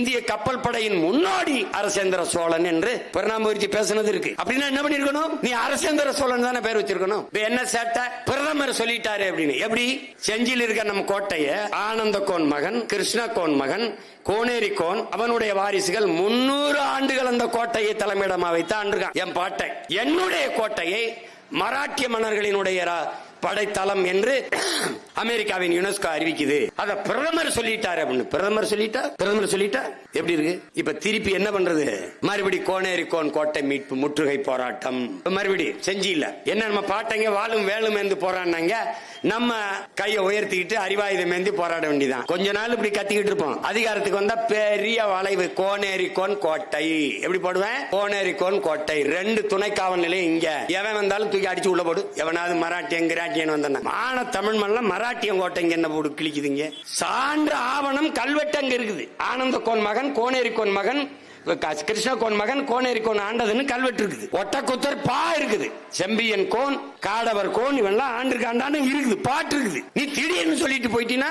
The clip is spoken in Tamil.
இந்திய கப்பல் படையின் முன்னாடி அரசேந்திர சோழன் என்று பரிணாமூர்த்தி பேசினது இருக்கு. அப்படின்னா என்ன பண்ணிருக்கணும்? நீ அரசேந்திர சோழன் தானே பேர் வச்சிருக்கணும். என்ன சேட்டை? பிரதமர் சொல்லிட்டாரு அப்படின்னு. எப்படி? செஞ்சியில் இருக்க நம்ம கோட்டைய ஆனந்த கோன் மகன், கிருஷ்ண கோன் மகன், கோனேரி கோன் அவனுடைய வாரிசுகள் 300 ஆண்டுகள் அந்த கோட்டையை தலைமையிடமா வைத்து ஆண்டிருக்கான். என் பாட்டை, என்னுடைய கோட்டையை மராட்டிய மன்னர்களினுடைய படைத்தளம் என்று அமெரிக்காவின் யுனெஸ்கோ அறிவிக்குது. அத பிரதமர் சொல்லிட்டாரு அப்படின்னு. பிரதமர் சொல்லிட்டா எப்படி இருக்கு? இப்ப திருப்பி என்ன பண்றது? மறுபடி கோனேரி கோன் கோட்டை மீட்பு முற்றுகை போராட்டம் மறுபடி செஞ்சில என்ன நம்ம பாட்டங்க வாழும் வேலும் என்று போராடினாங்க. நம்ம கையை உயர்த்திக்கிட்டு அறிவாயுதம் ஏந்தி போராட வேண்டியதான். கொஞ்ச நாள் இப்படி கத்திக்கிட்டு இருப்போம். அதிகாரத்துக்கு வந்தா பெரிய வளைவு. கோனேரி கோன் கோட்டை எப்படி போடுவேன்? கோனேரி கோன் கோட்டை 2 துணை காவல் நிலையம் இங்க. எவன் வந்தாலும் தூக்கி அடிச்சு உள்ள போடு. எவனாவது மராட்டியன் வந்தான மான தமிழ் மல்ல மராட்டியம் கோட்டைங்க என்ன போடு கிழிக்குதுங்க. சான்று ஆவணம் கல்வெட்டு அங்க இருக்குது. ஆனந்த கோன் மகன், கோனேரி கோன் மகன், கிருஷ்ண கோன் மகன், கோனேரி கோன் ஆண்டதுன்னு கல்வெட்டு இருக்குது. ஒட்டக்குத்தர் பா இருக்குது. செம்பியன் கோன், காடவர் கோன் இவெல்லாம் ஆண்டு காண்டான்னு இருக்குது. பாட்டு இருக்குது. நீ திடீர்னு சொல்லிட்டு போயிட்டீங்கன்னா